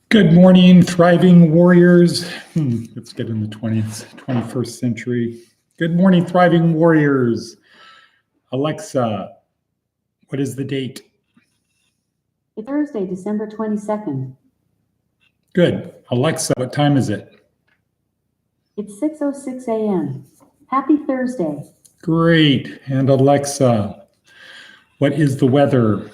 Good morning, thriving warriors. Let's get in the 21st century. Good morning, thriving warriors. Alexa, what is the date? It's Thursday, December 22nd. Good. Alexa, what time is it? It's 6:06 a.m. Happy Thursday. Great. And Alexa, what is the weather?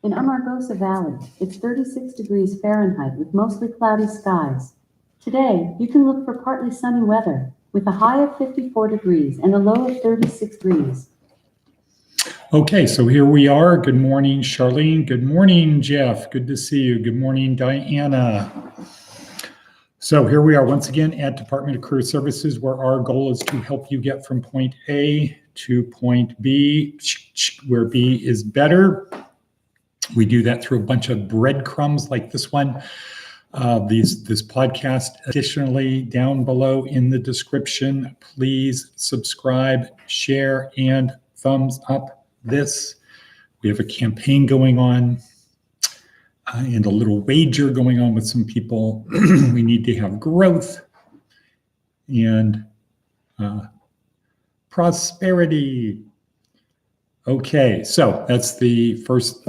In Amargosa Valley, it's 36 degrees Fahrenheit with mostly cloudy skies. Today, you can look for partly sunny weather with a high of 54 degrees and a low of 36 degrees. Okay, so here we are. Good morning, Charlene. Good morning, Jeff. Good to see you. Good morning, Diana. So here we are once again at Department of Career Services, where our goal is to help you get from point A to point B, where B is better. We do that through a bunch of breadcrumbs like this one. This podcast. Additionally, down below in the description, please subscribe, share, and thumbs up this. We have a campaign going on and a little wager going on with some people. We need to have growth and prosperity. Okay, so that's the first.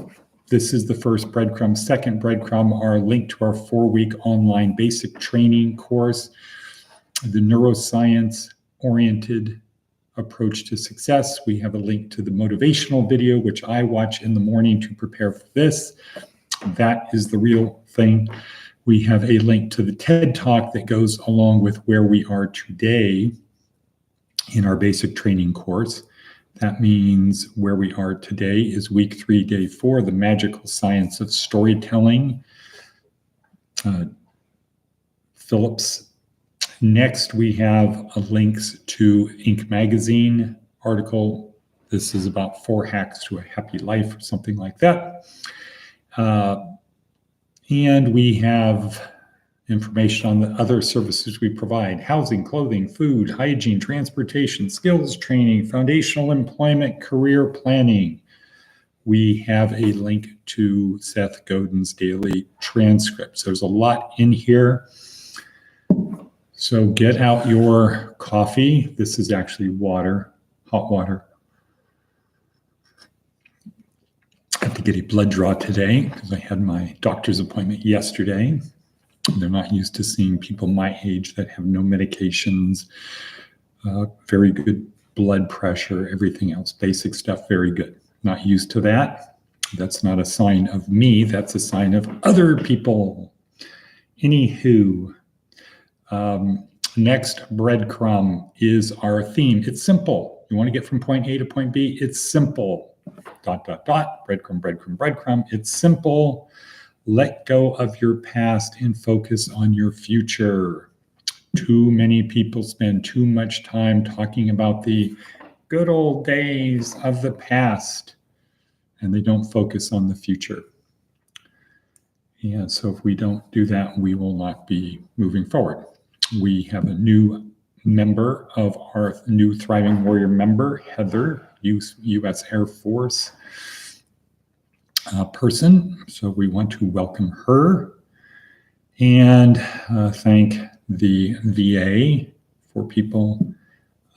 This is the first breadcrumb. Second breadcrumb are a link to our 4-week online basic training course, the neuroscience-oriented approach to success. We have a link to the motivational video, which I watch in the morning to prepare for this. That is the real thing. We have a link to the TED Talk that goes along with where we are today in our basic training course. That means where we are today is week 3, day 4, the magical science of storytelling. Phillips. Next, we have links to Inc. magazine article. This is about 4 hacks to a happy life or something like that. And we have information on the other services we provide: housing, clothing, food, hygiene, transportation, skills training, foundational employment, career planning. We have a link to Seth Godin's daily transcripts. There's a lot in here. So get out your coffee. This is actually water, hot water. I have to get a blood draw today because I had my doctor's appointment yesterday. They're not used to seeing people my age that have no medications, very good blood pressure, everything else, basic stuff, very good. Not used to that. That's not a sign of me. That's a sign of other people. Anywho, next breadcrumb is our theme. It's simple. You want to get from point A to point B? It's simple. ... Breadcrumb, breadcrumb, breadcrumb. It's simple. Let go of your past and focus on your future. Too many people spend too much time talking about the good old days of the past, and they don't focus on the future. And so if we don't do that, we will not be moving forward. We have a new member of our new Thriving Warrior member, Heather, U.S. Air Force person. So we want to welcome her and thank the VA for people.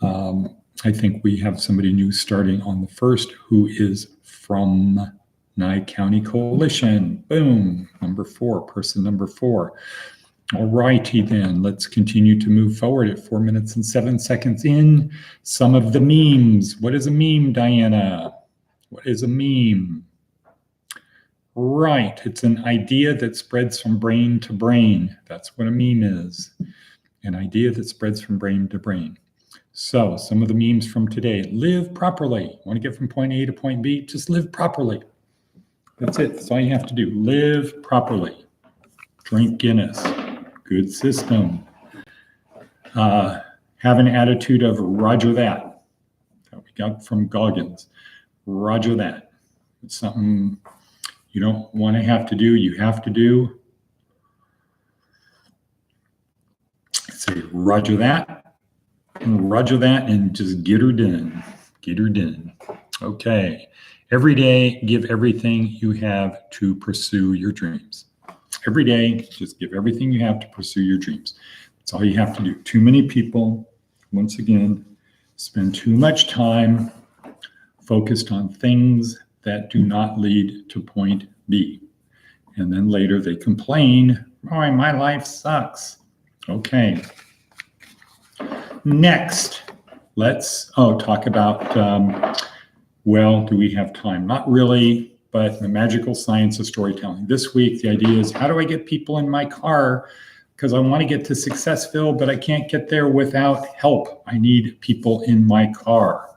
I think we have somebody new starting on the 1st who is from Nye County Coalition. Boom, person number 4. All righty then, let's continue to move forward at 4 minutes and 7 seconds in. Some of the memes. What is a meme, Diana? What is a meme? Right, it's an idea that spreads from brain to brain. That's what a meme is. An idea that spreads from brain to brain. So some of the memes from today. Live properly. Want to get from point A to point B? Just live properly. That's it. That's all you have to do. Live properly. Drink Guinness. Good system. Have an attitude of Roger that. That we got from Goggins. Roger that. It's something you don't want to have to do, you have to do. Say Roger that, and just get her done. Get her done. Okay. Every day, give everything you have to pursue your dreams. Every day, just give everything you have to pursue your dreams. That's all you have to do. Too many people, once again, spend too much time focused on things that do not lead to point B. And then later they complain, "Boy, my life sucks." Okay. Next, let's talk about, well, do we have time? Not really, but the magical science of storytelling. This week, the idea is, how do I get people in my car? Because I want to get to Successville, but I can't get there without help. I need people in my car.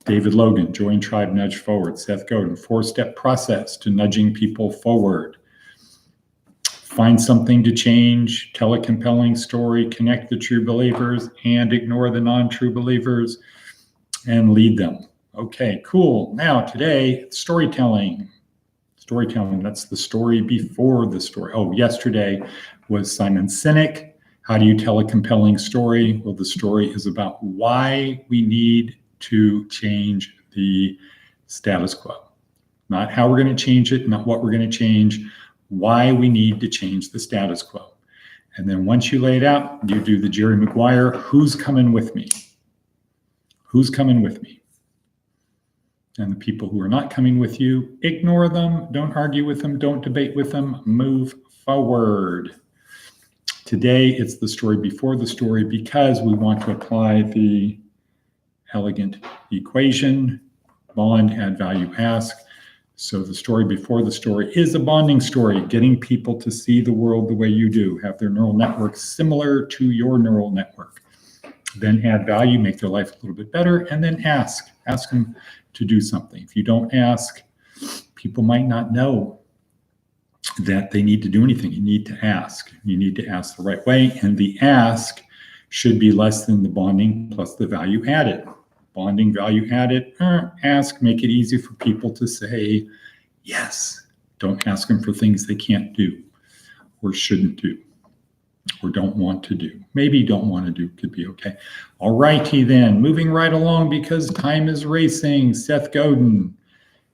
David Logan, Join Tribe, Nudge Forward. Seth Godin, 4-step process to nudging people forward. Find something to change, tell a compelling story, connect the true believers and ignore the non-true believers, and lead them. Okay, cool. Now today, storytelling. Storytelling, that's the story before the story. Oh, yesterday was Simon Sinek. How do you tell a compelling story? Well, the story is about why we need to change the status quo. Not how we're going to change it, not what we're going to change, why we need to change the status quo. And then once you lay it out, you do the Jerry Maguire, who's coming with me? Who's coming with me? And the people who are not coming with you, ignore them, don't argue with them, don't debate with them, move forward. Today, it's the story before the story because we want to apply the elegant equation, bond, add value, ask. So the story before the story is a bonding story, getting people to see the world the way you do, have their neural network similar to your neural network. Then add value, make their life a little bit better, and then ask them to do something. If you don't ask, people might not know that they need to do anything. You need to ask. You need to ask the right way, and the ask should be less than the bonding plus the value added. Bonding, value added, ask, make it easy for people to say yes. Don't ask them for things they can't do or shouldn't do or don't want to do. Maybe don't want to do could be okay. All righty then, moving right along because time is racing. Seth Godin,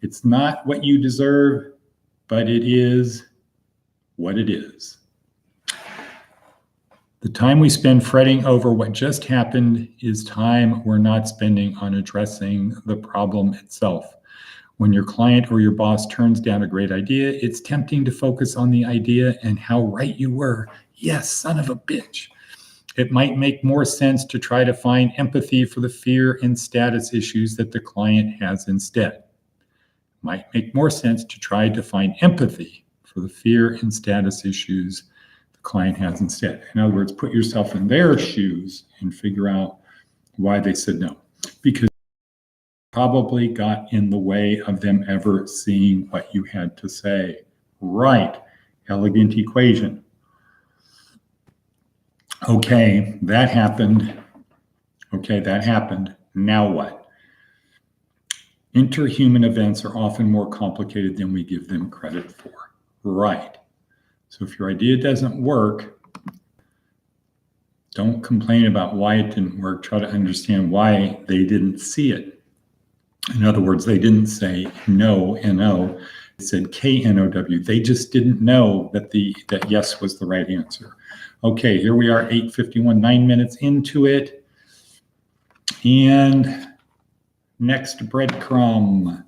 it's not what you deserve, but it is what it is. The time we spend fretting over what just happened is time we're not spending on addressing the problem itself. When your client or your boss turns down a great idea, it's tempting to focus on the idea and how right you were. Yes, son of a bitch. It might make more sense to try to find empathy for the fear and status issues that the client has instead. It might make more sense to try to find empathy for the fear and status issues the client has instead. In other words, put yourself in their shoes and figure out why they said no. Because probably got in the way of them ever seeing what you had to say. Right, elegant equation. Okay, that happened. Now what? Interhuman events are often more complicated than we give them credit for. Right. So if your idea doesn't work, don't complain about why it didn't work. Try to understand why they didn't see it. In other words, they didn't say no, N-O. They said K-N-O-W. They just didn't know that that yes was the right answer. Okay, here we are, 8:51, 9 minutes into it. And next breadcrumb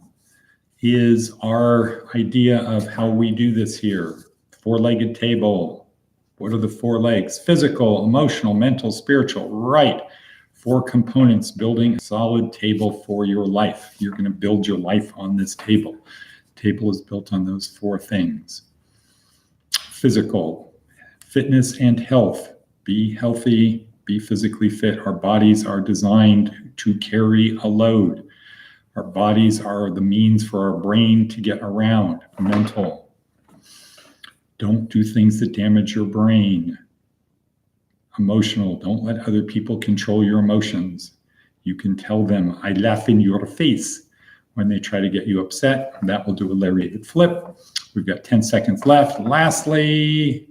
is our idea of how we do this here. Four-legged table. What are the four legs? Physical, emotional, mental, spiritual. Right. 4 components building a solid table for your life. You're going to build your life on this table. Table is built on those 4 things. Physical, fitness and health. Be healthy, be physically fit. Our bodies are designed to carry a load. Our bodies are the means for our brain to get around. Mental. Don't do things that damage your brain. Emotional. Don't let other people control your emotions. You can tell them, I laugh in your face when they try to get you upset. That will do a lariated flip. We've got 10 seconds left. Lastly,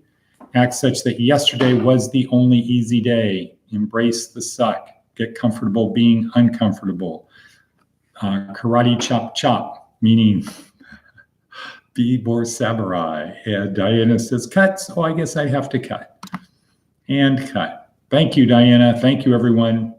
act such that yesterday was the only easy day. Embrace the suck. Get comfortable being uncomfortable. Karate chop chop, meaning Bibor Samurai. And Diana says, cut, so I guess I have to cut. And cut. Thank you, Diana. Thank you, everyone.